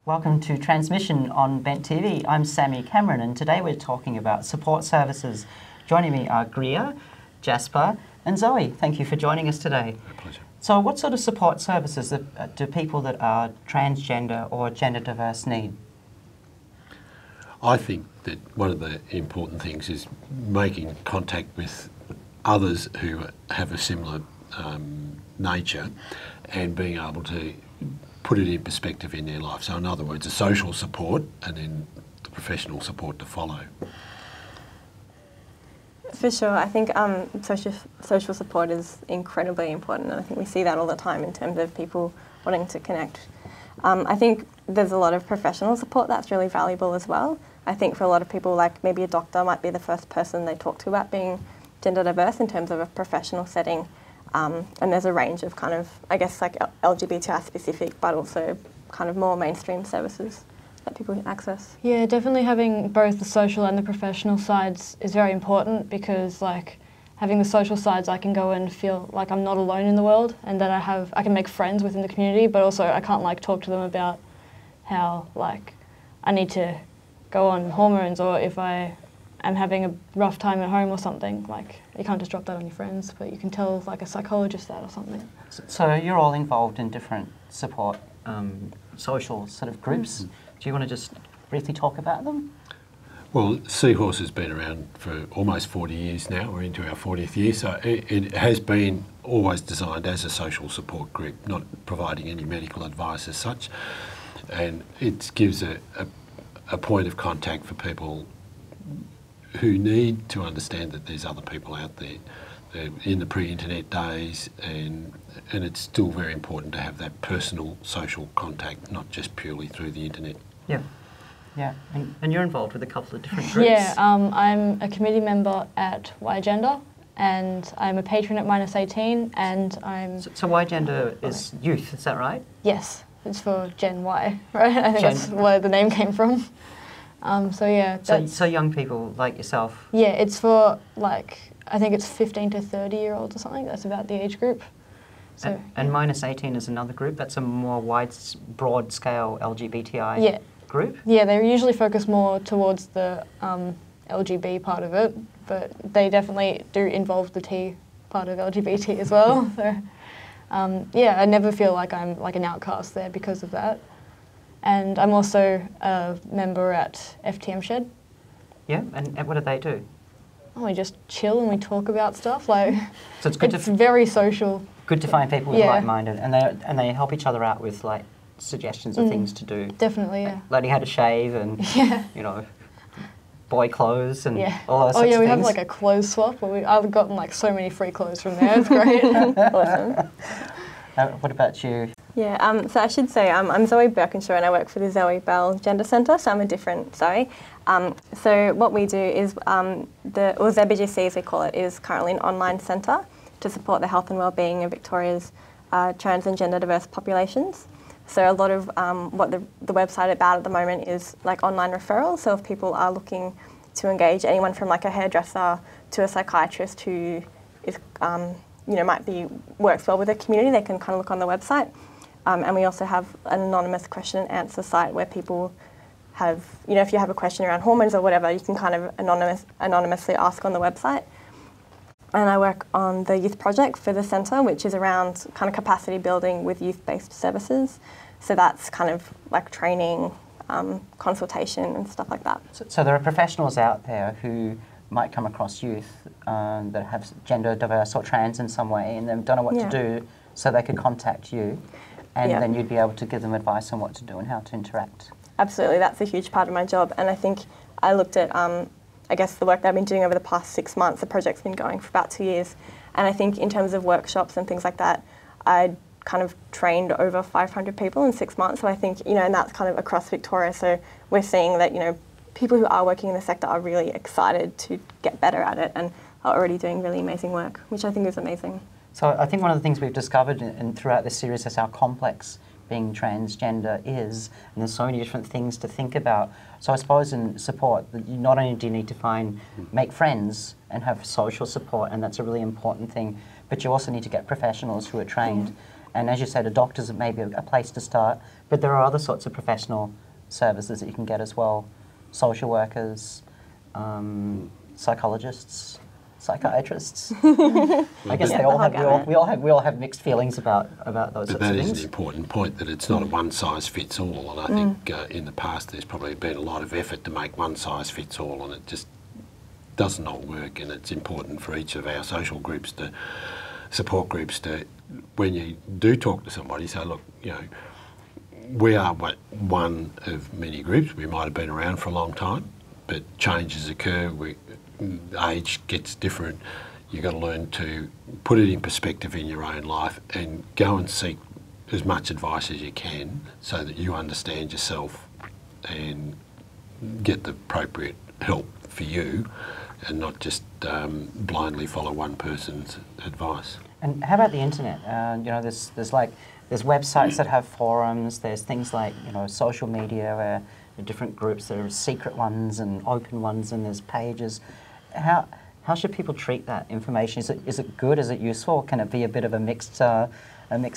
Welcome to Transmission on Bent TV. I'm Sammy Cameron, and today we're talking about support services. Joining me are Greer, Jasper and Zoe. Thank you for joining us today. My pleasure. So what sort of support services do people that are transgender or gender diverse need? I think that one of the important things is making contact with others who have a similar nature and being able to put it in perspective in their life. So in other words, a social support and then the professional support to follow. For sure, I think social support is incredibly important, and I think we see that all the time in terms of people wanting to connect. I think there's a lot of professional support that's really valuable as well. I think for a lot of people, like maybe a doctor might be the first person they talk to about being gender diverse in terms of a professional setting. And there's a range of kind of, I guess, like LGBTI specific, but also kind of more mainstream services that people can access. Yeah, definitely having both the social and the professional sides is very important, because like having the social sides, I can go and feel like I'm not alone in the world, and that I can make friends within the community, but also I can't like talk to them about how like I need to go on hormones, or if I am having a rough time at home or something. Like, you can't just drop that on your friends, but you can tell like a psychologist that or something. So you're all involved in different support social sort of groups. Mm-hmm. Do you want to just briefly talk about them? Well, Seahorse has been around for almost 40 years now. We're into our 40th year, so it has been always designed as a social support group, not providing any medical advice as such. And it gives a point of contact for people who need to understand that there's other people out there in the pre-internet days, and it's still very important to have that personal social contact, not just purely through the internet. Yeah. Yeah, and you're involved with a couple of different groups. Yeah, I'm a committee member at YGender, and I'm a patron at -18, and I'm... So YGender is youth, is that right? Yes, it's for Gen Y, right? I think that's where the name came from. So yeah. So young people like yourself? Yeah, it's for like, I think it's 15 to 30-year-olds or something. That's about the age group. So, and -18 is another group. That's a more broad scale LGBTI group? Yeah, they usually focus more towards the LGB part of it, but they definitely do involve the T part of LGBT as well. So yeah, I never feel like I'm like an outcast there because of that. And I'm also a member at FTM Shed. Yeah, and what do they do? Oh, we just chill and we talk about stuff. Like, so it's good. It's very social. Good to find people with like-minded, and they help each other out with like suggestions of things to do. Definitely, yeah. Like learning how to shave and you know, boy clothes and all those sorts of things. Oh yeah, we have like a clothes swap. I've gotten like so many free clothes from there. It's great. Awesome. What about you? Yeah, so I should say I'm Zoe Birkinshaw, and I work for the Zoe Belle Gender Centre, so I'm a different Zoe. So what we do is, ZBGC as we call it, is currently an online centre to support the health and wellbeing of Victoria's trans and gender diverse populations. So a lot of what the website about at the moment is like online referrals, so if people are looking to engage anyone from like a hairdresser to a psychiatrist who is, works well with the community, they can kind of look on the website. And we also have an anonymous question and answer site where people have, if you have a question around hormones or whatever, you can kind of anonymously ask on the website. And I work on the youth project for the centre, which is around kind of capacity building with youth-based services. So that's kind of like training, consultation and stuff like that. So there are professionals out there who might come across youth that have gender diverse or trans in some way, and they don't know what to do, so they could contact you. And then you'd be able to give them advice on what to do and how to interact. Absolutely, that's a huge part of my job. And I think I looked at, I guess, the work that I've been doing over the past 6 months. The project's been going for about 2 years. And I think in terms of workshops and things like that, I kind of trained over 500 people in 6 months. So I think, and that's kind of across Victoria. So we're seeing that, people who are working in the sector are really excited to get better at it and are already doing really amazing work, which I think is amazing. So I think one of the things we've discovered throughout this series is how complex being transgender is, and there's so many different things to think about. So I suppose in support, not only do you need to make friends and have social support, and that's a really important thing, but you also need to get professionals who are trained. And as you said, a doctor's maybe a place to start, but there are other sorts of professional services that you can get as well. Social workers, psychologists, psychiatrists. I guess they all have, we all have mixed feelings about those sorts of things. But that is an important point, that it's not a one-size-fits-all, and I think in the past there's probably been a lot of effort to make one-size-fits-all, and it just does not work. And it's important for each of our social groups, to support groups, to, when you do talk to somebody, say, look, you know, we are one of many groups. We might have been around for a long time, but changes occur. Age gets different. You've got to learn to put it in perspective in your own life and go and seek as much advice as you can so that you understand yourself and get the appropriate help for you, and not just blindly follow one person's advice. And how about the internet? You know, there's websites that have forums. There's things like, you know, social media where there are different groups. There are secret ones and open ones, and there's pages. How should people treat that information? Is it good? Is it useful? Can it be a bit of a mixed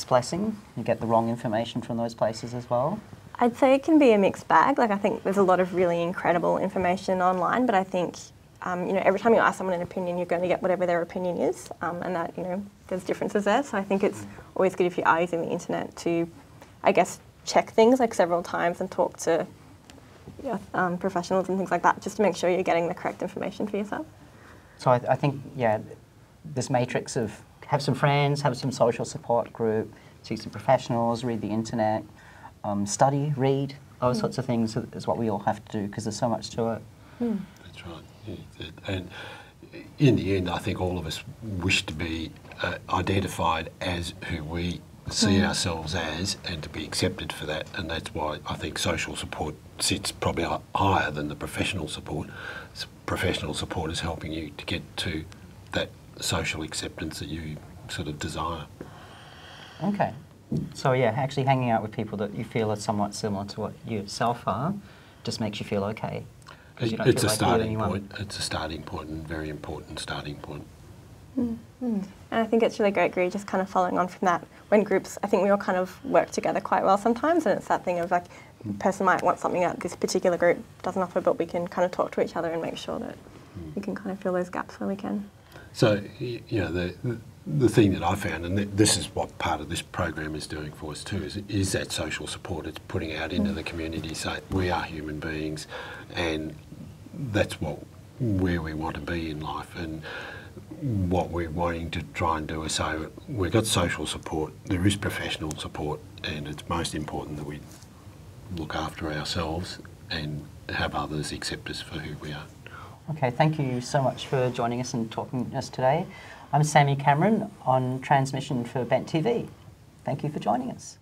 blessing? You get the wrong information from those places as well. I'd say it can be a mixed bag. Like, I think there's a lot of really incredible information online, but I think you know, every time you ask someone an opinion, you're going to get whatever their opinion is, and that, you know, there's differences there. So I think it's always good if you are using the internet to, I guess, check things like several times and talk to professionals and things like that, just to make sure you're getting the correct information for yourself. So I think, yeah, this matrix of have some friends, have some social support group, see some professionals, read the internet, study, read, those sorts of things is what we all have to do, because there's so much to it. That's right. Yeah. And in the end, I think all of us wish to be identified as who we see ourselves as, and to be accepted for that. And that's why I think social support sits probably higher than the professional support. Professional support is helping you to get to that social acceptance that you sort of desire. Okay. So yeah, actually hanging out with people that you feel are somewhat similar to what you yourself are just makes you feel okay. It's a starting point. It's a starting point, and very important starting point. And I think it's really great, Greer, just kind of following on from that. When groups, I think we all kind of work together quite well sometimes, and it's that thing of like, a person might want something that this particular group doesn't offer, but we can kind of talk to each other and make sure that we can kind of fill those gaps where we can. So, you know, the thing that I found, and this is what part of this program is doing for us too, is that social support. It's putting out into the community, saying we are human beings, and that's where we want to be in life. And what we're wanting to try and do is say we've got social support, there is professional support, and it's most important that we look after ourselves and have others accept us for who we are. Okay, thank you so much for joining us and talking to us today. I'm Sammy Cameron on transmission for Bent TV. Thank you for joining us.